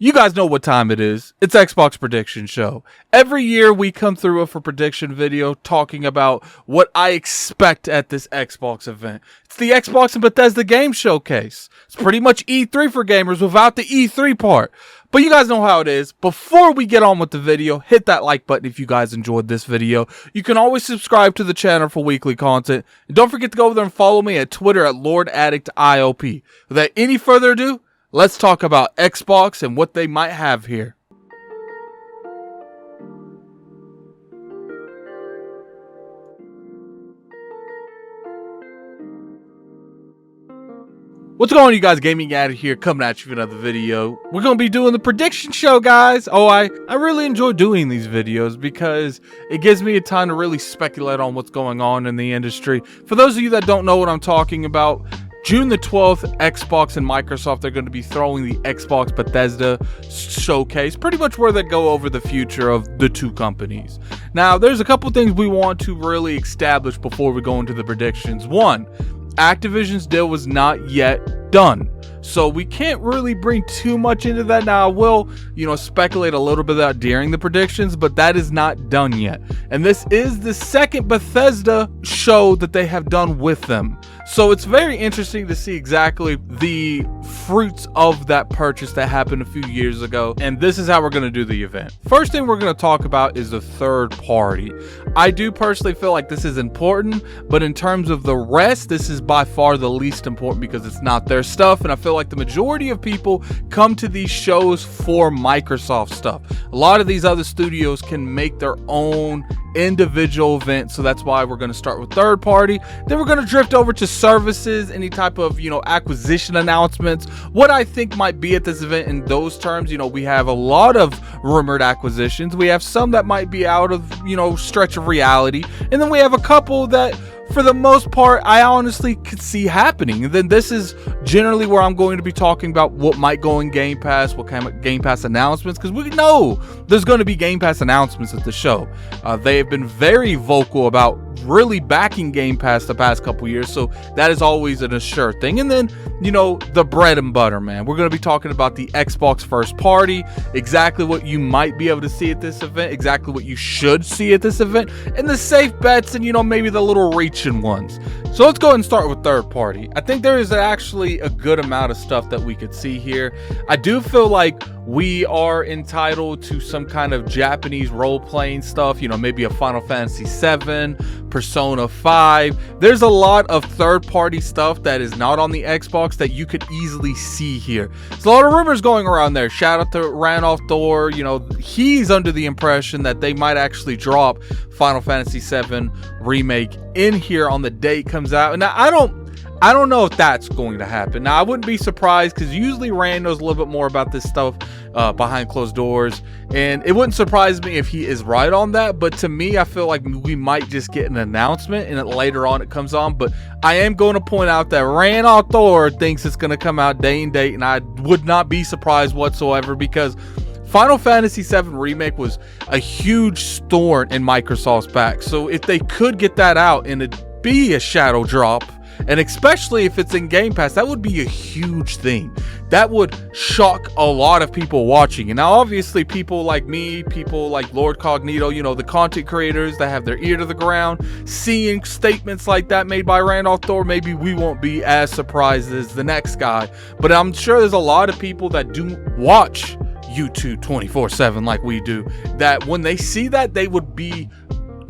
You guys know what time it is. It's Xbox Prediction Show. Every year we come through with a prediction video talking about what I expect at this Xbox event. It's the Xbox and Bethesda Game Showcase. It's pretty much E3 for gamers without the E3 part. But you guys know how it is. Before we get on with the video, hit that like button if you guys enjoyed this video. You can always subscribe to the channel for weekly content. And don't forget to go over there and follow me at Twitter at LordAddictIOP. Without any further ado, let's talk about Xbox and what they might have here. What's going on, you guys? Gaming Addict here, coming at you with another video. We're going to be doing the prediction show, guys. I really enjoy doing these videos because it gives me a time to really speculate on what's going on in the industry. For those of you that don't know what I'm talking about, June the 12th, Xbox and Microsoft are going to be throwing the Xbox Bethesda showcase, pretty much where they go over the future of the two companies. Now, there's a couple things we want to really establish before we go into the predictions. One, Activision's deal was not yet done, so we can't really bring too much into that. Now, I will, speculate a little bit of that during the predictions, but that is not done yet. And this is the second Bethesda show that they have done with them. So it's very interesting to see exactly the fruits of that purchase that happened a few years ago. And this is how we're going to do the event. First thing we're going to talk about is the third party. I do personally feel like this is important, but in terms of the rest, this is by far the least important because it's not their stuff. And I feel like the majority of people come to these shows for Microsoft stuff. A lot of these other studios can make their own individual event, so that's why we're going to start with third party. Then we're going to drift over to services, any type of acquisition announcements, what I think might be at this event in those terms. We have a lot of rumored acquisitions, we have some that might be out of stretch of reality, and then we have a couple that for the most part I honestly could see happening. And then this is generally where I'm going to be talking about what might go in Game Pass, what kind of Game Pass announcements, because we know there's going to be Game Pass announcements at the show. They have been very vocal about really backing Game Pass the past couple years, so that is always an assured thing. And then the bread and butter, man, we're going to be talking about the Xbox first party, exactly what you might be able to see at this event, exactly what you should see at this event, and the safe bets and maybe the little reaching ones. So let's go ahead and start with third party. I think there is actually a good amount of stuff that we could see here. I do feel like we are entitled to some kind of Japanese role-playing stuff, maybe a Final Fantasy VII, Persona 5. There's a lot of third-party stuff that is not on the Xbox that you could easily see here. There's a lot of rumors going around there. Shout out to Randolph Thor. He's under the impression that they might actually drop Final Fantasy VII Remake in here on the day it comes out. Now, I don't know if that's going to happen. Now, I wouldn't be surprised because usually Rand knows a little bit more about this stuff behind closed doors, and it wouldn't surprise me if he is right on that. But to me, I feel like we might just get an announcement and later on it comes on. But I am going to point out that Rand Thor thinks it's going to come out day and date, and I would not be surprised whatsoever because Final Fantasy VII Remake was a huge thorn in Microsoft's back. So if they could get that out and it be a shadow drop, and especially if it's in Game Pass, that would be a huge thing. That would shock a lot of people watching. And now obviously people like me, people like Lord Cognito, the content creators that have their ear to the ground, seeing statements like that made by Randolph Thor, maybe we won't be as surprised as the next guy. But I'm sure there's a lot of people that do watch YouTube 24/7 like we do, that when they see that, they would be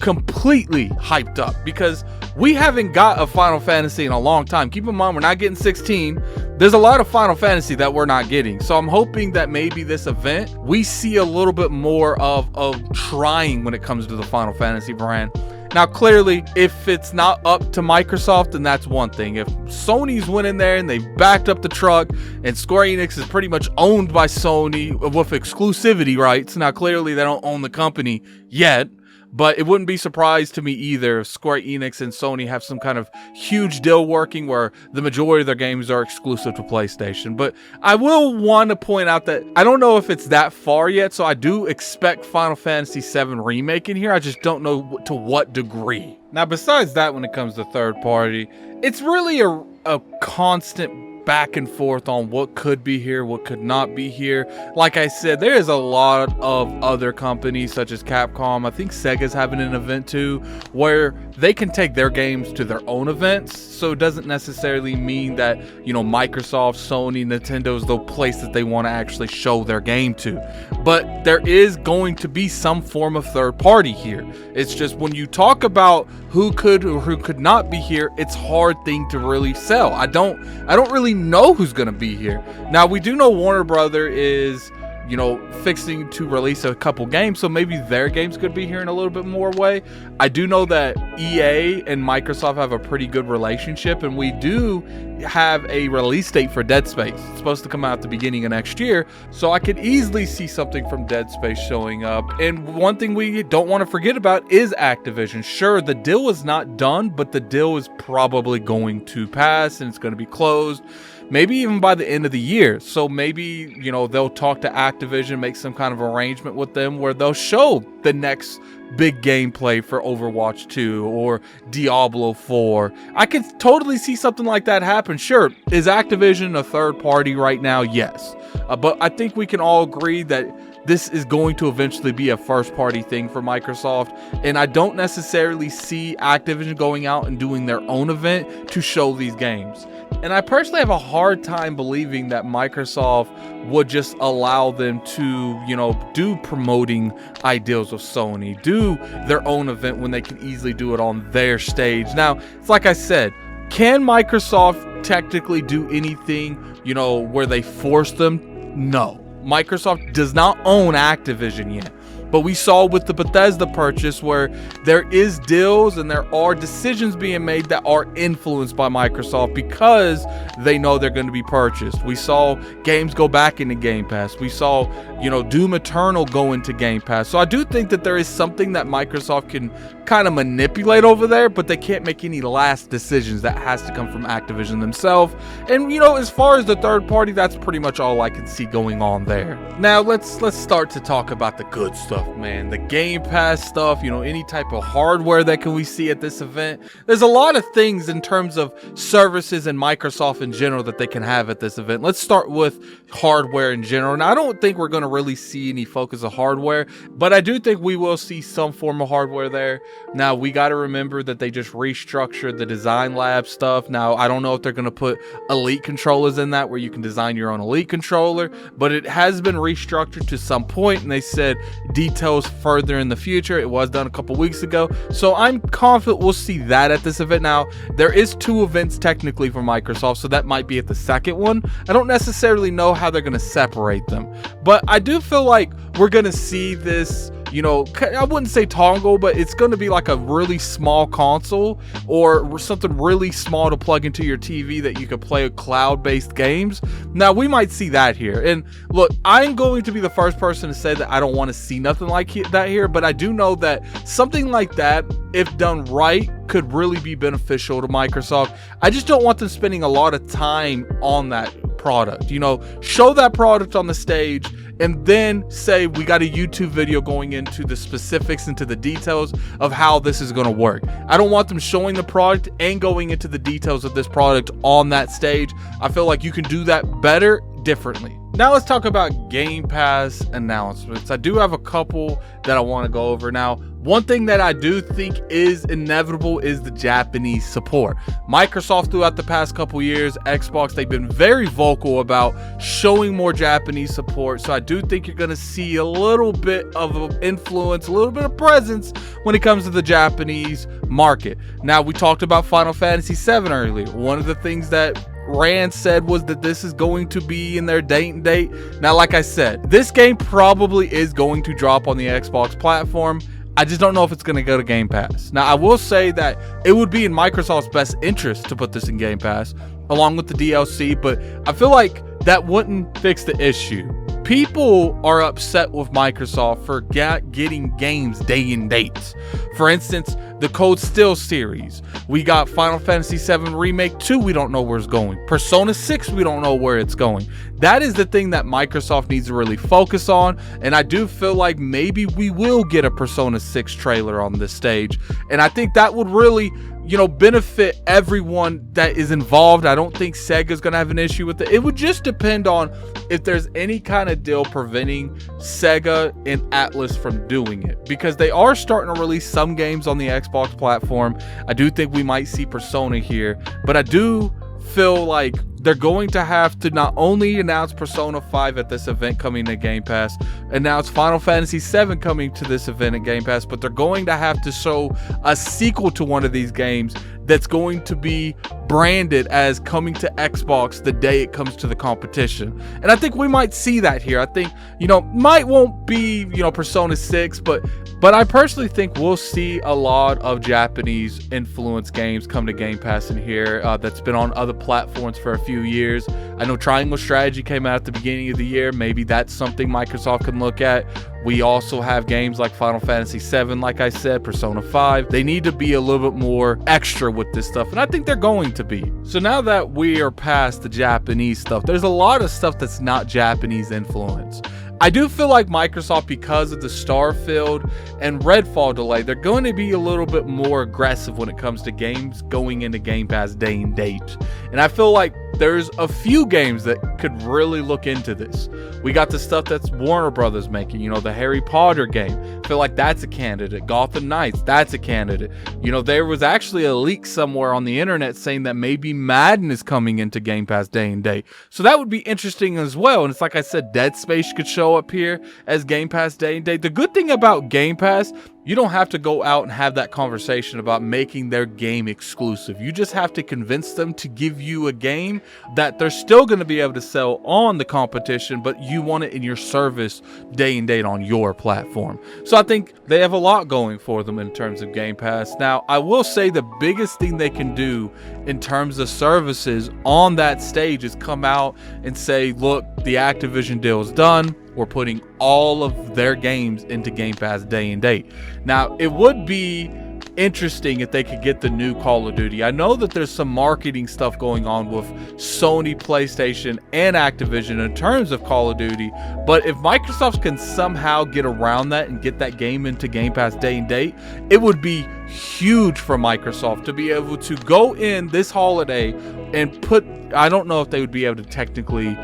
completely hyped up because we haven't got a Final Fantasy in a long time. Keep in mind, we're not getting 16. There's a lot of Final Fantasy that we're not getting. So I'm hoping that maybe this event, we see a little bit more of trying when it comes to the Final Fantasy brand. Now, clearly, if it's not up to Microsoft, then that's one thing. If Sony's went in there and they backed up the truck and Square Enix is pretty much owned by Sony with exclusivity rights, now clearly they don't own the company yet. But it wouldn't be surprised to me either if Square Enix and Sony have some kind of huge deal working where the majority of their games are exclusive to PlayStation. But I will want to point out that I don't know if it's that far yet, so I do expect Final Fantasy VII Remake in here. I just don't know to what degree. Now, besides that, when it comes to third party, it's really a constant back and forth on what could be here, what could not be here. Like I said, there is a lot of other companies such as Capcom. I think Sega's having an event too, where they can take their games to their own events. So it doesn't necessarily mean that, you know, Microsoft, Sony, Nintendo's the place that they want to actually show their game to. But there is going to be some form of third party here. It's just when you talk about who could or who could not be here, it's a hard thing to really sell. I don't really know who's going to be here. Now, we do know Warner Brother is, you know, fixing to release a couple games, so maybe their games could be here in a little bit more way. I do know that EA and Microsoft have a pretty good relationship, and we do have a release date for Dead Space. It's supposed to come out at the beginning of next year, so I could easily see something from Dead Space showing up. And one thing we don't want to forget about is Activision. Sure, the deal is not done, but the deal is probably going to pass, and it's going to be closed. Maybe even by the end of the year. So maybe, you know, they'll talk to Activision, make some kind of arrangement with them where they'll show the next big gameplay for Overwatch 2 or Diablo 4. I could totally see something like that happen. Sure, is Activision a third party right now? Yes. But I think we can all agree that this is going to eventually be a first party thing for Microsoft, and I don't necessarily see Activision going out and doing their own event to show these games. And I personally have a hard time believing that Microsoft would just allow them to, you know, do promoting ideals of Sony, do their own event when they can easily do it on their stage. Now, it's like I said, can Microsoft technically do anything, you know, where they force them? No. Microsoft does not own Activision yet. But we saw with the Bethesda purchase where there is deals and there are decisions being made that are influenced by Microsoft because they know they're going to be purchased. We saw games go back into Game Pass. We saw, you know, Doom Eternal go into Game Pass. So I do think that there is something that Microsoft can kind of manipulate over there, but they can't make any last decisions. That has to come from Activision themselves. And, you know, as far as the third party, that's pretty much all I can see going on there. Now, let's start to talk about the good stuff, man. The Game Pass stuff, you know, any type of hardware that can we see at this event. There's a lot of things in terms of services and Microsoft in general that they can have at this event. Let's start with hardware in general. Now, I don't think we're going to really see any focus of hardware, but I do think we will see some form of hardware there. Now, we got to remember that they just restructured the design lab stuff. Now, I don't know if they're going to put Elite controllers in that where you can design your own Elite controller, but it has been restructured to some point, and they said details further in the future. It was done a couple weeks ago, so I'm confident we'll see that at this event. Now, there is 2 events technically for Microsoft, so that might be at the second one. I don't necessarily know how they're going to separate them, but I do feel like we're going to see this, you know, I wouldn't say toggle, but it's going to be like a really small console or something really small to plug into your TV that you could play cloud-based games. Now, we might see that here. And look, I'm going to be the first person to say that I don't want to see nothing like that here, but I do know that something like that, if done right, could really be beneficial to Microsoft. I just don't want them spending a lot of time on that product. You know, show that product on the stage and then say we got a YouTube video going into the specifics, into the details of how this is going to work. I don't want them showing the product and going into the details of this product on that stage. I feel like you can do that better, differently. Now let's talk about Game Pass announcements. I do have a couple that I want to go over. Now, one thing that I do think is inevitable is the Japanese support. Microsoft throughout the past couple years, Xbox, they've been very vocal about showing more Japanese support. So I do think you're going to see a little bit of influence, a little bit of presence when it comes to the Japanese market. Now, we talked about Final Fantasy VII earlier. One of the things that Rand said was that this is going to be in their date and date. Now, like I said, this game probably is going to drop on the Xbox platform. I just don't know if it's going to go to Game Pass. Now, I will say that it would be in Microsoft's best interest to put this in Game Pass along with the DLC, but I feel like that wouldn't fix the issue. People are upset with Microsoft for getting games day and date. For instance, the Cold Steel series. We got Final Fantasy VII Remake 2, we don't know where it's going. Persona 6, we don't know where it's going. That is the thing that Microsoft needs to really focus on, and I do feel like maybe we will get a Persona 6 trailer on this stage, and I think that would really, benefit everyone that is involved. I don't think Sega's gonna have an issue with it. It would just depend on if there's any kind of deal preventing Sega and Atlas from doing it, because they are starting to release some games on the Xbox platform. I do think we might see Persona here, but I do feel like they're going to have to not only announce Persona 5 at this event coming to Game Pass, announce Final Fantasy 7 coming to this event at Game Pass, but they're going to have to show a sequel to one of these games that's going to be branded as coming to Xbox the day it comes to the competition. And I think we might see that here. I think, won't be, Persona 6, but I personally think we'll see a lot of Japanese influenced games come to Game Pass in here that's been on other platforms for a few years. I know Triangle Strategy came out at the beginning of the year. Maybe that's something Microsoft can look at. We also have games like Final Fantasy 7, like I said, Persona 5. They need to be a little bit more extra with this stuff, and I think they're going to be. So now that we are past the Japanese stuff, there's a lot of stuff that's not Japanese influence. I do feel like Microsoft, because of the Starfield and Redfall delay, they're going to be a little bit more aggressive when it comes to games going into Game Pass day and date. And I feel like there's a few games that could really look into this. We got the stuff that's Warner Brothers making, the Harry Potter game. I feel like that's a candidate. Gotham Knights, that's a candidate. There was actually a leak somewhere on the internet saying that maybe Madden is coming into Game Pass day and date. So that would be interesting as well. And it's like I said, Dead Space could show up here as Game Pass day and date. The good thing about Game Pass, you don't have to go out and have that conversation about making their game exclusive. You just have to convince them to give you a game that they're still going to be able to sell on the competition, but you want it in your service day and date on your platform. So I think they have a lot going for them in terms of Game Pass. Now, I will say the biggest thing they can do in terms of services on that stage is come out and say, look, the Activision deal is done. We're putting all of their games into Game Pass day and date. Now, it would be interesting if they could get the new Call of Duty. I know that there's some marketing stuff going on with Sony, PlayStation, and Activision in terms of Call of Duty, but if Microsoft can somehow get around that and get that game into Game Pass day and date, it would be huge for Microsoft to be able to go in this holiday and put, I don't know if they would be able to technically,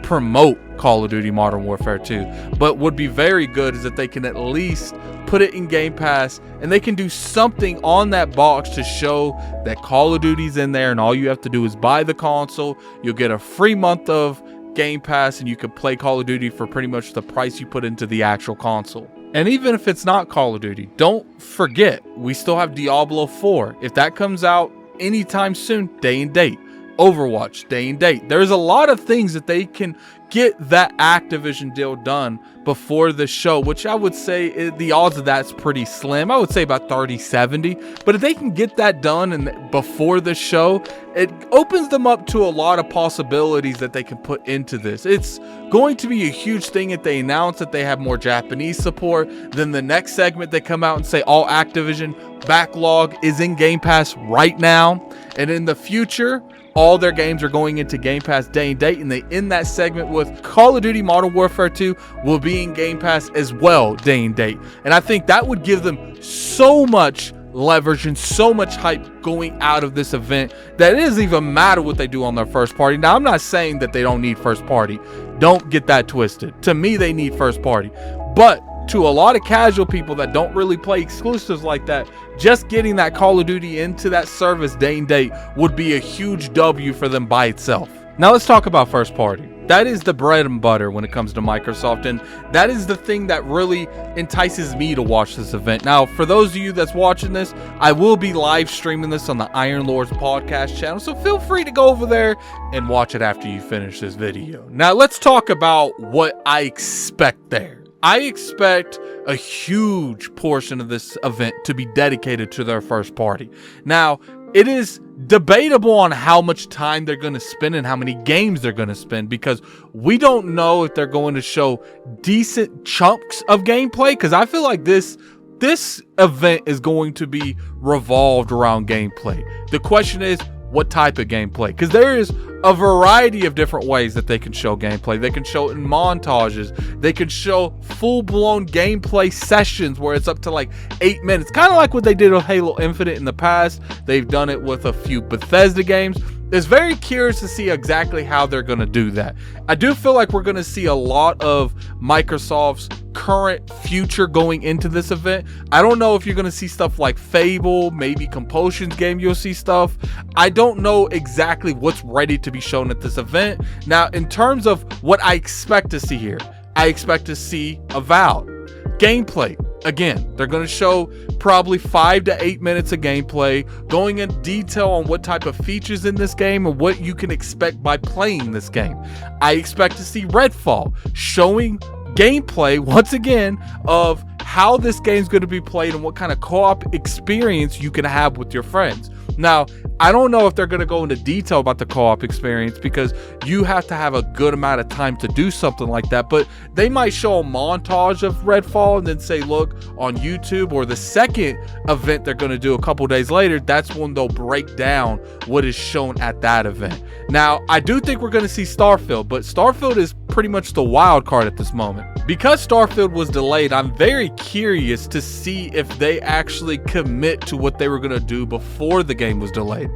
promote Call of Duty Modern Warfare 2, but would be very good is that they can at least put it in Game Pass and they can do something on that box to show that Call of Duty's in there, and all you have to do is buy the console. You'll get a free month of Game Pass and you can play Call of Duty for pretty much the price you put into the actual console. And even if it's not Call of Duty, don't forget, we still have Diablo 4. If that comes out anytime soon, day and date. Overwatch, day and date. There's a lot of things that they can get that Activision deal done before the show, which I would say the odds of that's pretty slim. I would say about 30-70. But if they can get that done and before the show, it opens them up to a lot of possibilities that they can put into this. It's going to be a huge thing if they announce that they have more Japanese support. Then the next segment they come out and say all Activision backlog is in Game Pass right now, and in the future all their games are going into Game Pass day and date, and they end that segment with Call of Duty Modern Warfare 2 will be in Game Pass as well day and date. And I think that would give them so much leverage and so much hype going out of this event that it doesn't even matter what they do on their first party. Now, I'm not saying that they don't need first party. Don't get that twisted. To me, they need first party. But to a lot of casual people that don't really play exclusives like that, just getting that Call of Duty into that service day and date would be a huge W for them by itself. Now let's talk about first party. That is the bread and butter when it comes to Microsoft, and that is the thing that really entices me to watch this event. Now, for those of you that's watching this, I will be live streaming this on the Iron Lords podcast channel, so feel free to go over there and watch it after you finish this video. Now let's talk about what I expect there. I expect a huge portion of this event to be dedicated to their first party. Now, it is debatable on how much time they're going to spend and how many games they're going to spend, because we don't know if they're going to show decent chunks of gameplay, because I feel like this event is going to be revolved around gameplay. The question is, what type of gameplay, because there is a variety of different ways that they can show gameplay. They can show it in montages. They can show full-blown gameplay sessions where it's up to like 8 minutes, kind of like what they did with Halo Infinite in the past. They've done it with a few Bethesda games. It's very curious to see exactly how they're going to do that. I do feel like we're going to see a lot of Microsoft's current future going into this event. I don't know if you're going to see stuff like Fable, maybe Compulsion's game, you'll see stuff. I don't know exactly what's ready to be shown at this event. Now, in terms of what I expect to see here, I expect to see Avowed gameplay. Again, they're going to show probably 5 to 8 minutes of gameplay, going in detail on what type of features in this game and what you can expect by playing this game. I expect to see Redfall showing gameplay once again of how this game's going to be played and what kind of co-op experience you can have with your friends. Now, I don't know if they're going to go into detail about the co-op experience because you have to have a good amount of time to do something like that, but they might show a montage of Redfall and then say, look, on YouTube, or the second event they're going to do a couple days later, that's when they'll break down what is shown at that event. Now, I do think we're going to see Starfield, but Starfield is pretty much the wild card at this moment. Because Starfield was delayed, I'm very curious to see if they actually commit to what they were going to do before the game was delayed.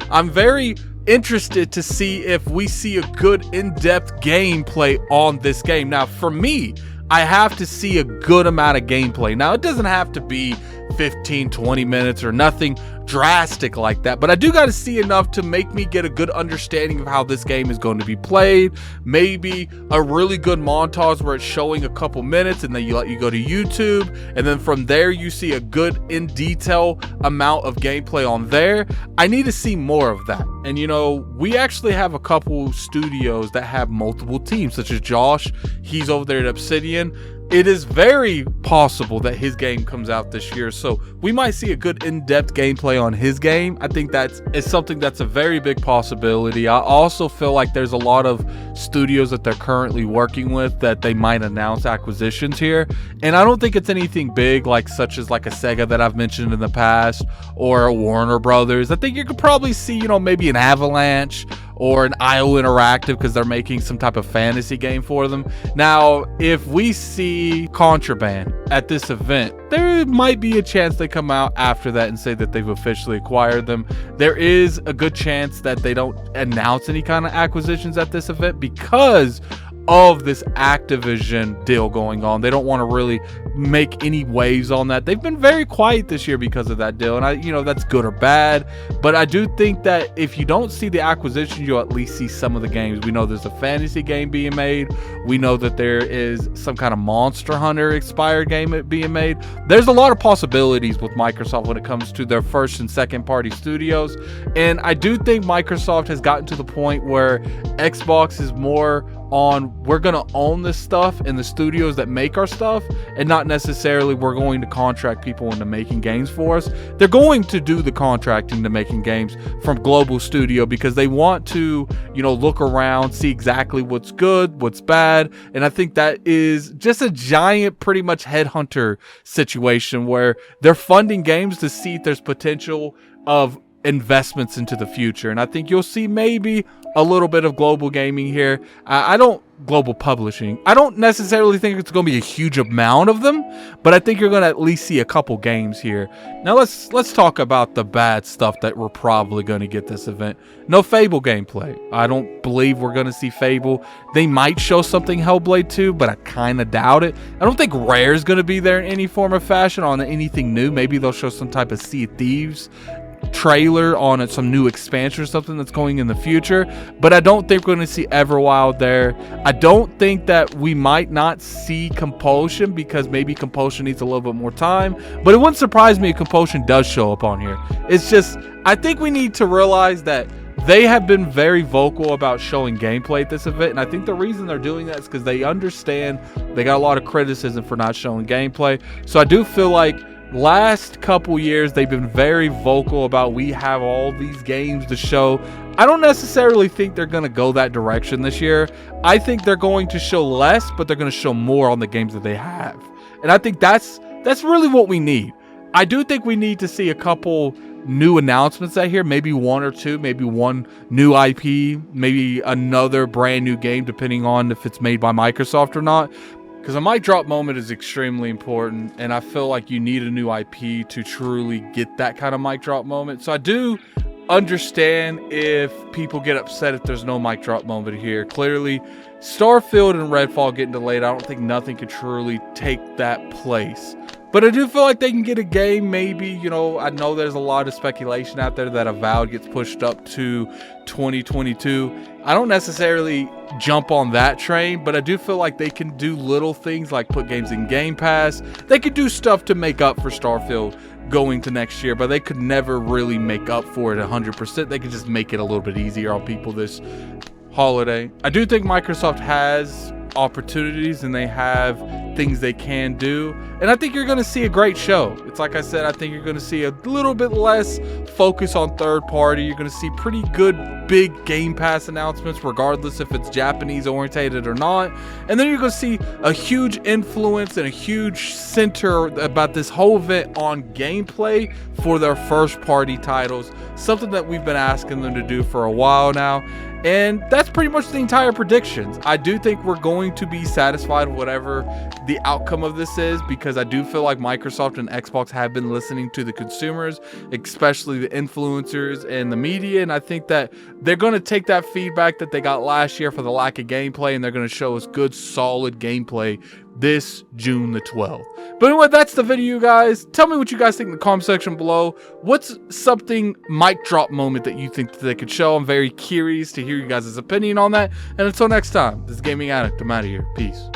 I'm very interested to see if we see a good in-depth gameplay on this game. Now, for me, I have to see a good amount of gameplay. Now, it doesn't have to be 15-20 minutes or nothing drastic like that, but I do got to see enough to make me get a good understanding of how this game is going to be played. Maybe a really good montage where it's showing a couple minutes and then you go to YouTube, and then from there you see a good in detail amount of gameplay on there. I need to see more of that. And you know, we actually have a couple studios that have multiple teams, such as Josh. He's over there at Obsidian. It is very possible that his game comes out this year, so we might see a good in-depth gameplay on his game. I think that's something that's a very big possibility. I also feel like there's a lot of studios that they're currently working with that they might announce acquisitions here, and I don't think it's anything big like such as like a Sega that I've mentioned in the past, or a Warner Brothers. I think you could probably see, you know, maybe an Avalanche or an IO Interactive because they're making some type of fantasy game for them. Now, if we see Contraband at this event, there might be a chance they come out after that and say that they've officially acquired them. There is a good chance that they don't announce any kind of acquisitions at this event because of this Activision deal going on. They don't want to really make any waves on that. They've been very quiet this year because of that deal, and you know, that's good or bad, but I do think that if you don't see the acquisition, you'll at least see some of the games. We know there's a fantasy game being made. We know that there is some kind of Monster Hunter expired game being made. There's a lot of possibilities with Microsoft when it comes to their first and second party studios, and I do think Microsoft has gotten to the point where Xbox is more on, we're going to own this stuff in the studios that make our stuff, and not necessarily we're going to contract people into making games for us. They're going to do the contracting to making games from Global Studio because they want to, you know, look around, see exactly what's good, what's bad, and I think that is just a giant pretty much headhunter situation where they're funding games to see if there's potential of investments into the future. And I think you'll see maybe a little bit of global gaming here. Global publishing. I don't necessarily think it's going to be a huge amount of them, but I think you're going to at least see a couple games here. Now let's talk about the bad stuff that we're probably going to get this event. No Fable gameplay. I don't believe we're going to see Fable. They might show something Hellblade 2, but I kind of doubt it. I don't think Rare's going to be there in any form or fashion on anything new. Maybe they'll show some type of Sea of Thieves trailer on some new expansion or something that's going in the future, but I don't think we're going to see Everwild there. I don't think that we might not see Compulsion because maybe Compulsion needs a little bit more time, but it wouldn't surprise me if Compulsion does show up on here. It's just, I think we need to realize that they have been very vocal about showing gameplay at this event, and I think the reason they're doing that is because they understand they got a lot of criticism for not showing gameplay. So I do feel like last couple years they've been very vocal about, we have all these games to show. I don't necessarily think they're going to go that direction this year. I think they're going to show less, but they're going to show more on the games that they have, and I think that's really what we need. I do think we need to see a couple new announcements out here, maybe one or two, maybe one new IP, maybe another brand new game, depending on if it's made by Microsoft or not. Because a mic drop moment is extremely important, and I feel like you need a new IP to truly get that kind of mic drop moment. So I do understand if people get upset if there's no mic drop moment here. Clearly, Starfield and Redfall getting delayed, I don't think nothing could truly take that place. But I do feel like they can get a game, maybe, you know, I know there's a lot of speculation out there that Avowed gets pushed up to 2022. I don't necessarily jump on that train, but I do feel like they can do little things like put games in Game Pass. They could do stuff to make up for Starfield going to next year, but they could never really make up for it 100%. They could just make it a little bit easier on people this holiday. I do think Microsoft has opportunities and they have things they can do, and I think you're going to see a great show. It's like I said, I think you're going to see a little bit less focus on third party. You're going to see pretty good big Game Pass announcements regardless if it's Japanese orientated or not, and then you're going to see a huge influence and a huge center about this whole event on gameplay for their first party titles, something that we've been asking them to do for a while now. And that's pretty much the entire predictions. I do think we're going to be satisfied with whatever the outcome of this is, because I do feel like Microsoft and Xbox have been listening to the consumers, especially the influencers and the media. And I think that they're going to take that feedback that they got last year for the lack of gameplay, and they're going to show us good, solid gameplay this June the 12th. But anyway, that's the video, guys. Tell me what you guys think in the comment section below. What's something mic drop moment that you think that they could show? I'm very curious to hear you guys' opinion on that. And until next time, this is Gaming Addict. I'm out of here. Peace.